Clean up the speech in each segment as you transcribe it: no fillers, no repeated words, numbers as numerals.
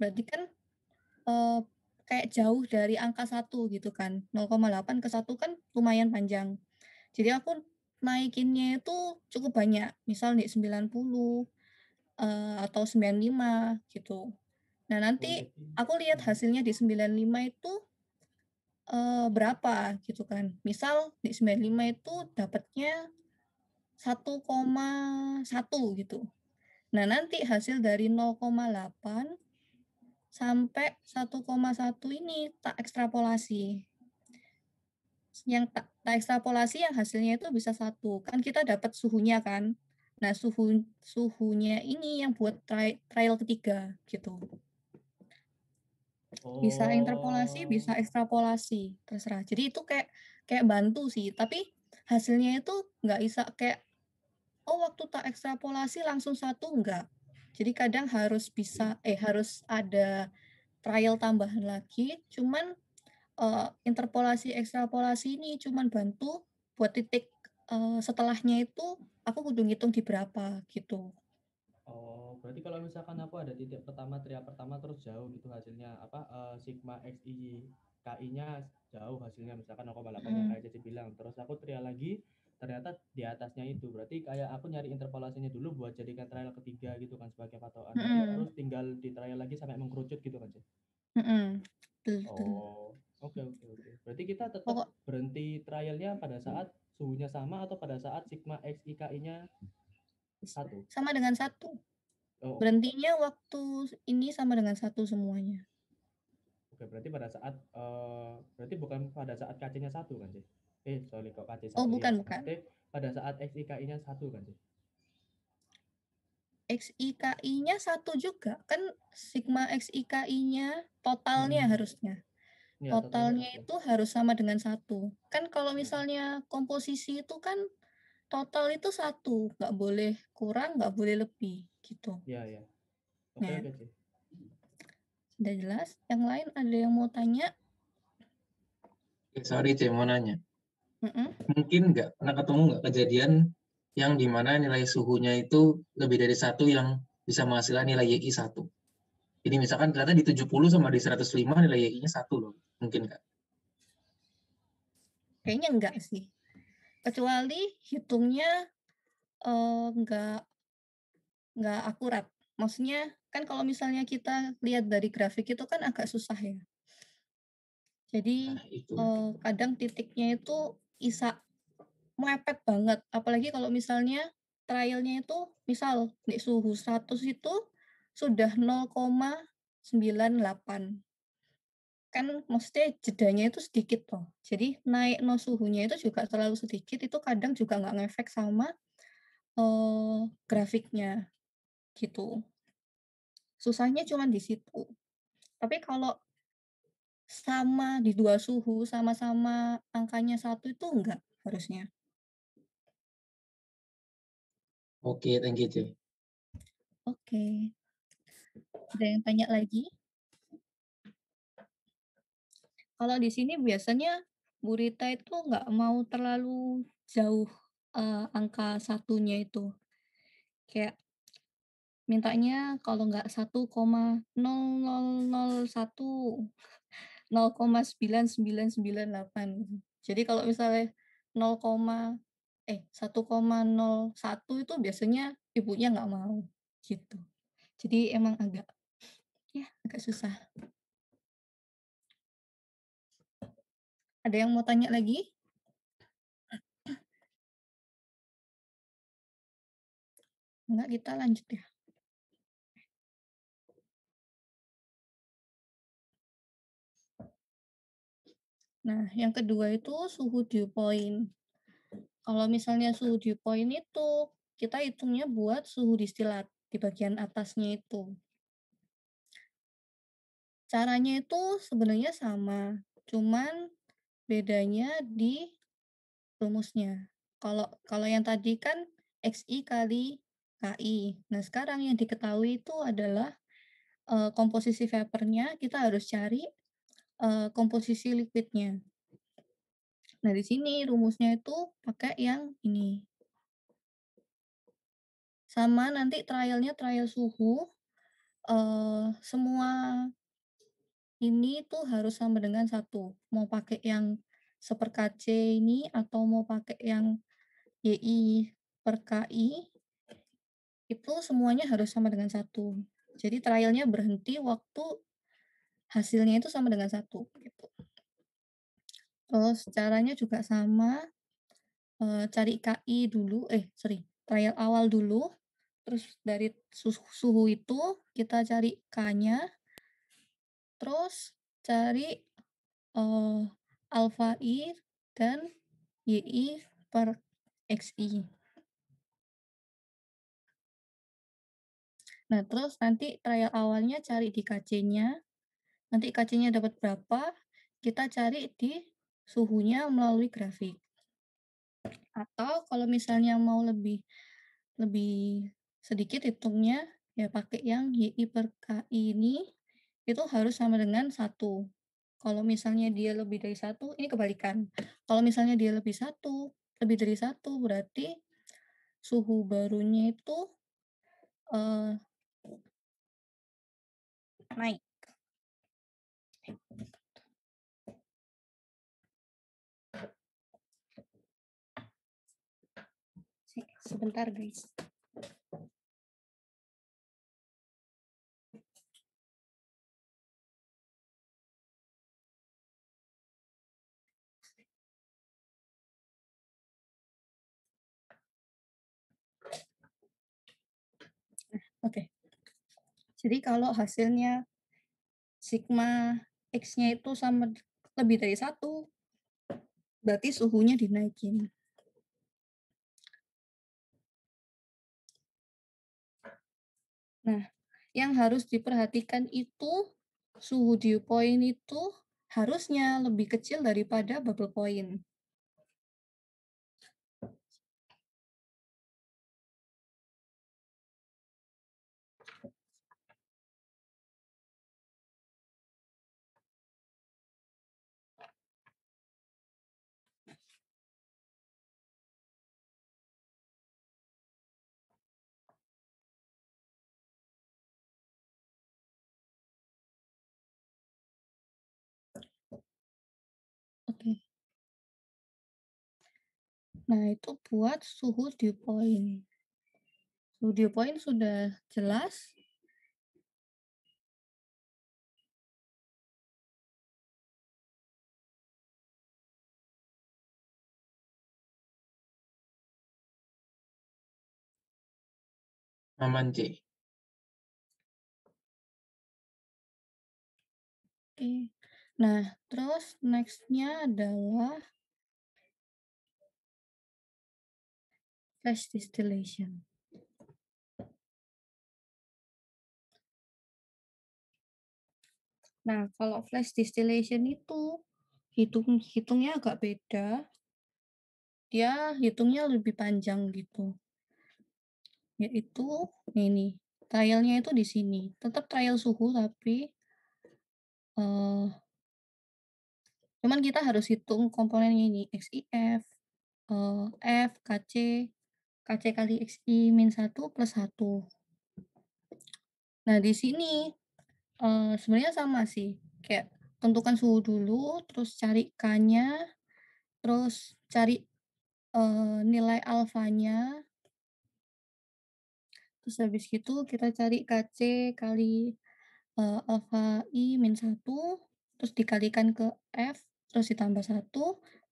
Berarti kan, eee, kayak jauh dari angka 1 gitu kan, 0,8 ke 1 kan lumayan panjang. Jadi aku naikinnya itu cukup banyak, misal nih 90, atau 95 gitu. Nah Oh nanti jadi aku lihat mhm. hasilnya di 95 itu, berapa gitu kan. Misal di 95 itu dapatnya 1,1 gitu. Nah nanti hasil dari 0,8 sampai 1,1 ini tak ekstrapolasi. Yang tak ekstrapolasi yang hasilnya itu bisa 1 kan kita dapat suhunya kan. Nah suhunya ini yang buat trial ketiga gitu. Bisa interpolasi, bisa Oh, ekstrapolasi, terserah. Jadi itu kayak kayak bantu sih, tapi hasilnya itu nggak bisa kayak, oh waktu tak ekstrapolasi langsung 1 enggak. Jadi kadang harus ada trial tambahan lagi, cuman, interpolasi, ekstrapolasi ini cuman bantu buat titik, setelahnya itu aku kudu ngitung di berapa, gitu. oh, berarti kalau misalkan aku ada titik pertama, trial pertama terus jauh gitu hasilnya, apa, sigma XI KI-nya jauh hasilnya misalkan 0,8 yang Mhm, kayak Ceci bilang, terus aku trial lagi, ternyata di atasnya itu, berarti kayak aku nyari interpolasinya dulu buat jadikan trial ketiga gitu kan sebagai patokan, nanti mhm, terus tinggal di trial lagi sampai mengkerucut gitu kan, Cek? mhm, betul betul. Oh, oke oke oke. Berarti kita tetap Pokok berhenti trialnya pada saat suhunya sama atau pada saat sigma XI KI-nya satu? sama dengan 1. Oh, oke. Berhentinya waktu ini sama dengan 1 semuanya. Oke, berarti pada saat, berarti bukan pada saat KC-nya 1 kan, sih? Sorry kok KC Oh, 1 ya. bukan bukan. Maksudnya pada saat XIKI-nya 1 kan, sih? XIKI-nya 1 juga, kan sigma XIKI-nya totalnya Mhm. harusnya. Iya, totalnya Totalnya satu. itu harus sama dengan 1. Kan kalau Ya. misalnya komposisi itu kan total itu 1, nggak boleh kurang, nggak boleh lebih, gitu. Iya iya. Oke Nah, oke, sih. sudah jelas? Yang lain ada yang mau tanya? Sorry C, mau nanya. Mhm. Mungkin nggak pernah ketemu nggak kejadian yang di mana nilai suhunya itu lebih dari 1 yang bisa menghasilkan nilai YI 1? Jadi misalkan ternyata di 70 sama di 105 nilai YI-nya 1 loh. Mungkin nggak? Kayaknya enggak sih, kecuali hitungnya, nggak akurat. Maksudnya, kan kalau misalnya kita lihat dari grafik itu kan agak susah ya. Jadi, Nah, itu. kadang titiknya itu bisa mepet banget, apalagi kalau misalnya trial-nya itu misal di suhu 100 itu sudah 0,98, kan maksudnya jedanya itu sedikit toh. Jadi naik suhunya itu juga terlalu sedikit, itu kadang juga nggak ngefek sama, grafiknya, gitu. Susahnya cuman di situ. Tapi kalau sama di 2 suhu, sama-sama angkanya 1 itu enggak harusnya. Oke, thank you C. Oke, ada yang tanya lagi? Kalau di sini biasanya Bu Rita itu nggak mau terlalu jauh, angka satunya itu. Kayak mintanya kalau nggak 1,0001, 0,9998 gitu. Jadi kalau misalnya 1,01 itu biasanya ibunya nggak mau, gitu. Jadi emang agak, ya agak susah. Ada yang mau tanya lagi? Enggak, kita lanjut ya. Nah, yang kedua itu suhu dew point. Kalau misalnya suhu dew point itu, kita hitungnya buat suhu distilat di bagian atasnya itu. Caranya itu sebenarnya sama, cuman bedanya di rumusnya. Kalau kalau yang tadi kan XI kali KI. Nah, sekarang yang diketahui itu adalah, komposisi vapornya, kita harus cari, komposisi liquidnya. Nah, di sini rumusnya itu pakai yang ini. Sama nanti trial-nya trial suhu, semua ini tuh harus sama dengan 1. Mau pakai yang 1/KC ini atau mau pakai yang YI/KI, itu semuanya harus sama dengan 1. Jadi trial-nya berhenti waktu hasilnya itu sama dengan 1, gitu. Terus caranya juga sama, cari KI dulu trial awal dulu, terus dari suhu itu kita cari K-nya, terus cari, eee, alfa I dan YI/XI. Nah, terus nanti trial awalnya cari di KC-nya, nanti KC-nya dapat berapa, kita cari di suhunya melalui grafik. Atau kalau misalnya mau lebih lebih sedikit hitungnya, ya pakai yang YI/KI ini, itu harus sama dengan 1. Kalau misalnya dia lebih dari 1, ini kebalikan. Kalau misalnya dia lebih dari 1 berarti suhu barunya itu, eee, naik. Sebentar guys. Oke. Jadi kalau hasilnya sigma X-nya itu lebih dari 1, berarti suhunya dinaikin. Nah, yang harus diperhatikan itu suhu dew point itu harusnya lebih kecil daripada bubble point. Oke. Nah, itu buat suhu dew point. Suhu dew point sudah jelas. Aman, C. Oke. Nah, terus next-nya adalah flash distillation. Nah, kalau flash distillation itu hitungnya agak beda. Dia hitungnya lebih panjang gitu. Yaitu ini, trialnya itu di sini. Tetap trial suhu tapi cuman kita harus hitung komponennya ini, XIF, F, KC, KC kali XI min 1 plus 1. Nah, di sini sebenarnya sama sih, kayak tentukan suhu dulu, terus cari K-nya, terus cari, nilai alfanya, terus habis gitu kita cari KC kali, alfa I min 1, terus dikalikan ke F, terus ditambah 1,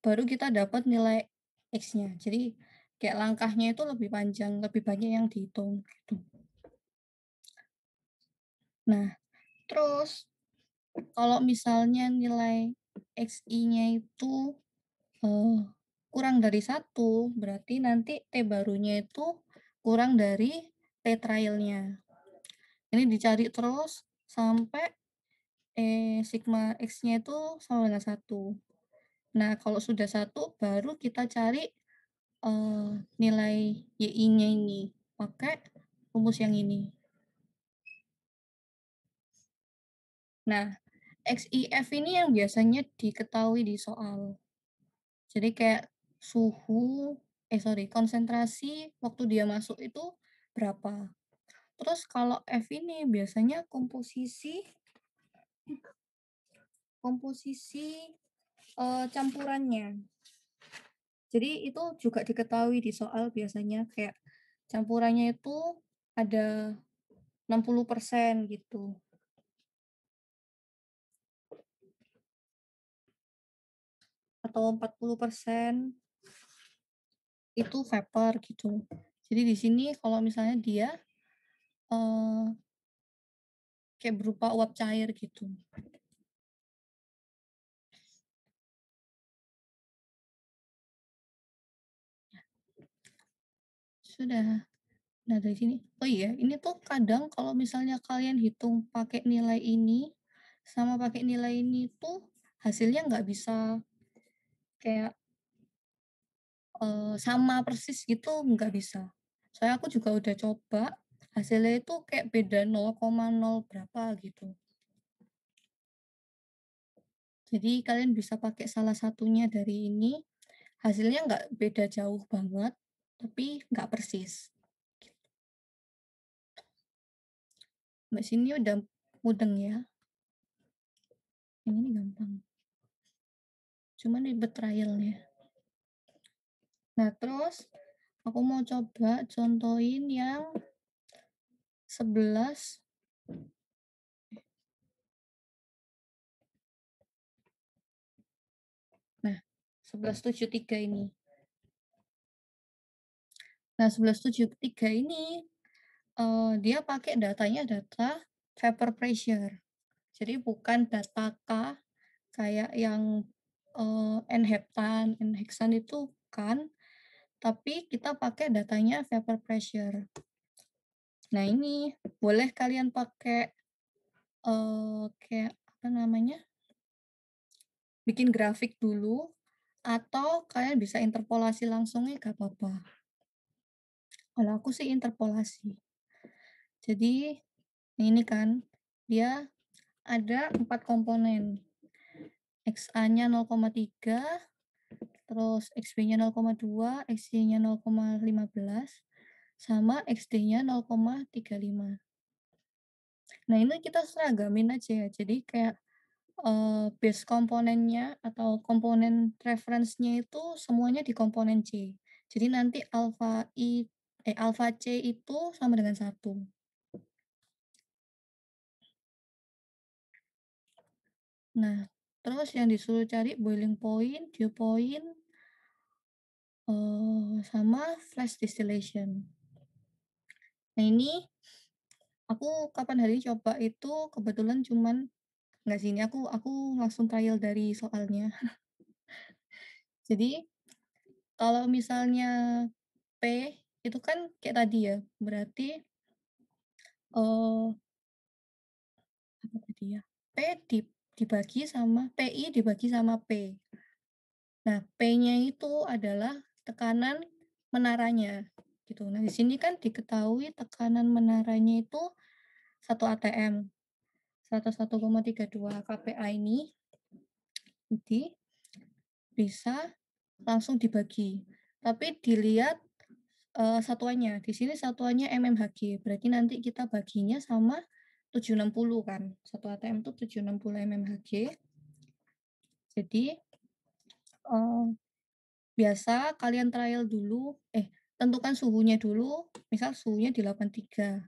baru kita dapat nilai X-nya. Jadi kayak langkahnya itu lebih panjang, lebih banyak yang dihitung, gitu. Nah, terus kalau misalnya nilai XI-nya itu, kurang dari 1, berarti nanti T barunya itu kurang dari T trialnya. Ini dicari terus sampai, sigma X-nya itu sama dengan 1. Nah, kalau sudah 1, baru kita cari, nilai YI-nya ini, pakai rumus yang ini. Nah, XIF ini yang biasanya diketahui di soal. Jadi kayak konsentrasi waktu dia masuk itu berapa. Terus kalau F ini biasanya komposisi komposisi, campurannya. Jadi itu juga diketahui di soal biasanya kayak campurannya itu ada 60% gitu, atau 40% itu vapor gitu. Jadi di sini kalau misalnya dia, eee, kayak berupa uap cair gitu. Sudah. Nah dari sini oh iya, ini tuh kadang kalau misalnya kalian hitung pakai nilai ini, sama pakai nilai ini tuh hasilnya nggak bisa kayak, sama persis gitu, nggak bisa. Soalnya aku juga udah coba, hasilnya itu kayak beda 0,0 berapa gitu. Jadi kalian bisa pakai salah satunya dari ini, hasilnya nggak beda jauh banget, tapi nggak persis. Mbak sini udah mudeng ya, yang ini gampang, cuman ribet trialnya. Nah terus, aku mau coba contohin yang 11, nah 1173 ini. Nah 1173 ini, dia pakai datanya data vapor pressure. Jadi bukan data K kayak yang, N-heptan itu kan, tapi kita pakai datanya vapor pressure. Nah ini, boleh kalian pakai, kayak apa namanya, bikin grafik dulu, atau kalian bisa interpolasi langsungnya nggak apa-apa. Kalau aku sih interpolasi. Jadi, ini kan, dia ada 4 komponen. XA-nya 0,3, terus XB-nya 0,2, XY-nya 0,15, sama XD-nya 0,35. Nah, ini kita seragamin aja ya. Jadi kayak, base komponennya atau komponen reference-nya itu semuanya di komponen C. Jadi nanti alfa C itu sama dengan 1. Nah, terus yang disuruh cari boiling point, dew point, sama flash distillation. Nah ini, aku kapan hari coba itu kebetulan cuman nggak sih, ini aku langsung trial dari soalnya. Jadi, kalau misalnya P itu kan kayak tadi ya, berarti, eee, apa tadi ya, P dibagi sama PI dibagi sama P. Nah, P-nya itu adalah tekanan menaranya, gitu. Nah, di sini kan diketahui tekanan menaranya itu 1 atm, 101,32 kPa ini, jadi bisa langsung dibagi. Tapi dilihat, satuannya, di sini satuannya mmHg, berarti nanti kita baginya sama 760 kan, 1 atm itu 760 mmHg. Jadi, eee biasa kalian trial dulu, tentukan suhunya dulu, misal suhunya di 83.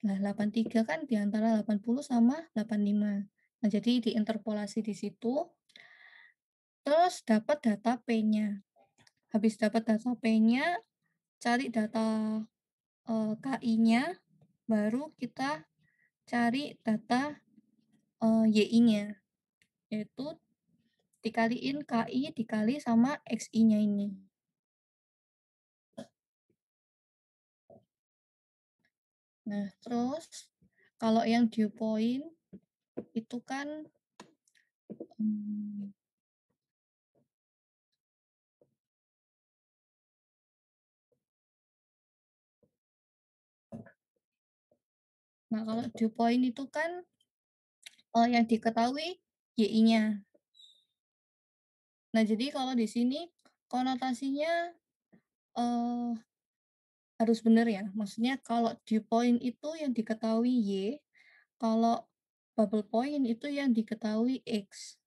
Nah, 83 kan di antara 80 sama 85. Nah, jadi diinterpolasi di situ, terus dapat data P-nya. Habis dapat data P-nya, cari data, KI-nya, baru kita cari data, YI-nya, yaitu dikaliin KI dikali sama XI-nya ini. Nah, terus kalau yang dew point itu kan, mmm, nah kalau dew point itu kan, yang diketahui YI-nya. Nah, jadi kalau di sini konotasinya, eee, harus benar ya, maksudnya kalau dew point itu yang diketahui Y, kalau bubble point itu yang diketahui X.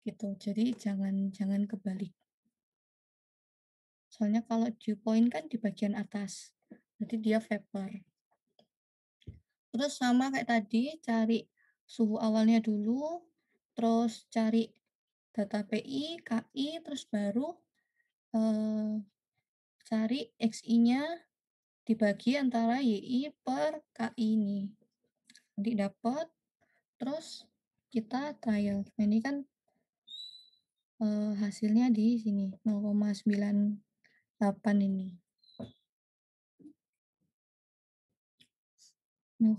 gitu. Jadi jangan kebalik. Soalnya kalau dew point kan di bagian atas, berarti dia vapor. Terus sama kayak tadi, cari suhu awalnya dulu, terus cari data PI, KI, terus baru cari XI-nya dibagi antara YI per KI ini. Nanti dapat, terus kita trial. Nah, ini kan hasilnya di sini 0,98 ini. 0,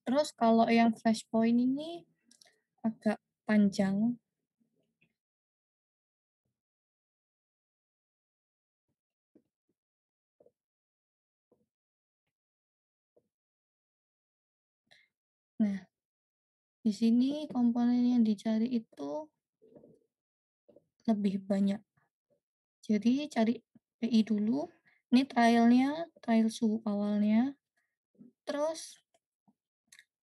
terus kalau yang flash point ini agak panjang. Nah, di sini komponen yang dicari itu lebih banyak. Jadi cari PI dulu. Ini trialnya, trial suhu awalnya. Terus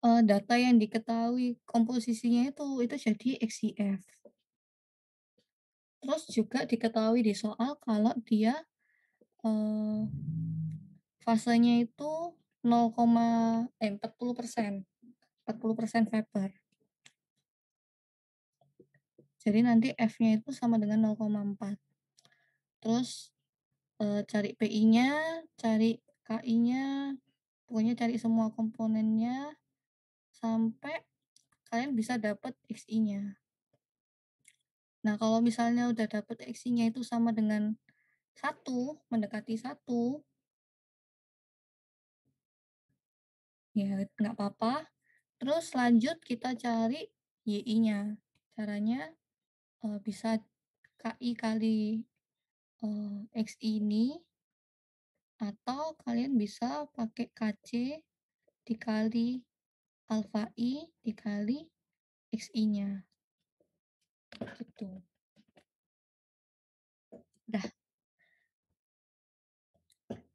data yang diketahui komposisinya itu jadi XIF. Terus juga diketahui di soal kalau dia fasenya itu 40%. 40% vapor. Jadi nanti F-nya itu sama dengan 0,4. Terus cari PI-nya, cari KI-nya, pokoknya cari semua komponennya sampai kalian bisa dapat XI-nya. Nah, kalau misalnya udah dapat XI-nya itu sama dengan 1, mendekati 1, ya nggak apa-apa. Terus lanjut kita cari YI-nya. Caranya bisa KI kali XI ini, atau kalian bisa pakai KC dikali alfa I dikali XI-nya. Gitu. Udah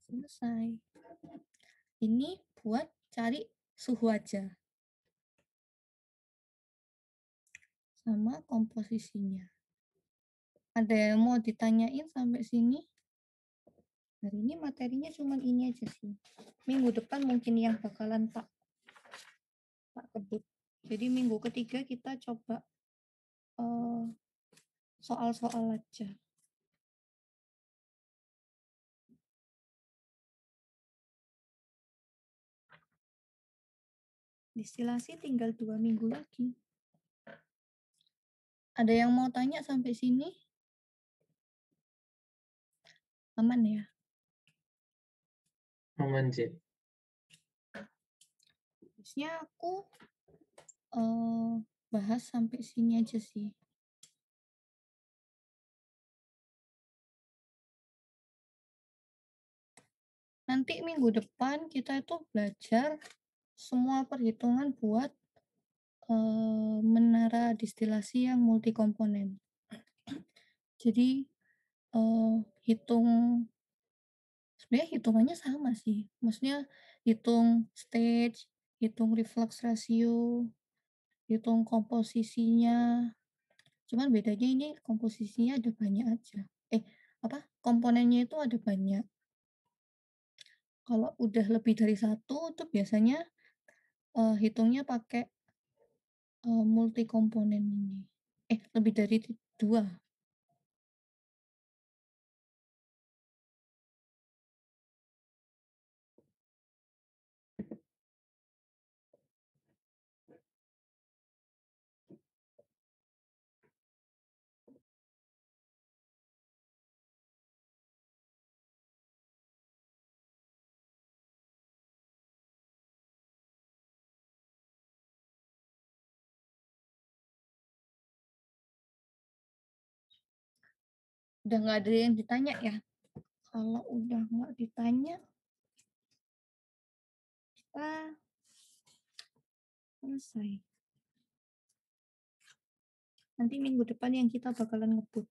selesai. Ini buat cari suhu aja. Sama komposisinya. Ada yang mau ditanyain sampai sini? Hari ini materinya cuma ini aja sih. Minggu depan mungkin yang bakalan tak kebut. Jadi minggu ketiga kita coba soal-soal aja. Distilasi tinggal 2 minggu lagi. Ada yang mau tanya sampai sini? Aman ya? Aman, Cik. Harusnya aku bahas sampai sini aja sih. Nanti minggu depan kita itu belajar semua perhitungan buat menara distilasi yang multikomponen. Jadi hitung, sebenarnya hitungannya sama sih. Maksudnya hitung stage, hitung reflux ratio, hitung komposisinya. Cuman bedanya ini komposisinya ada banyak aja. Komponennya itu ada banyak. Kalau udah lebih dari satu itu biasanya hitungnya pakai multi komponen ini. Lebih dari 2. Udah nggak ada yang ditanya ya? Kalau udah nggak ditanya, kita selesai. Nanti minggu depan yang kita bakalan ngebut.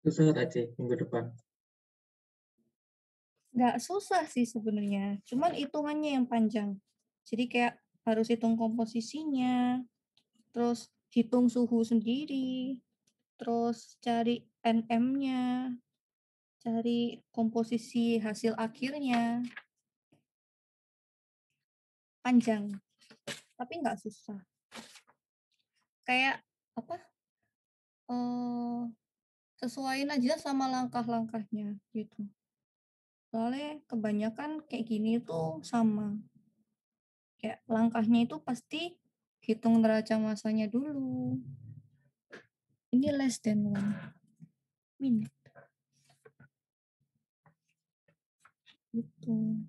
Susah nggak, Cik, minggu depan? Nggak susah sih sebenarnya, cuman hitungannya yang panjang. Jadi kayak harus hitung komposisinya, terus hitung suhu sendiri, terus cari NM-nya, cari komposisi hasil akhirnya. Panjang, tapi nggak susah. Kayak apa? Sesuaiin aja sama langkah-langkahnya gitu. Soalnya kebanyakan kayak gini tuh sama. Kayak langkahnya itu pasti hitung neraca masanya dulu. Ini less than 1 minute. Gitu.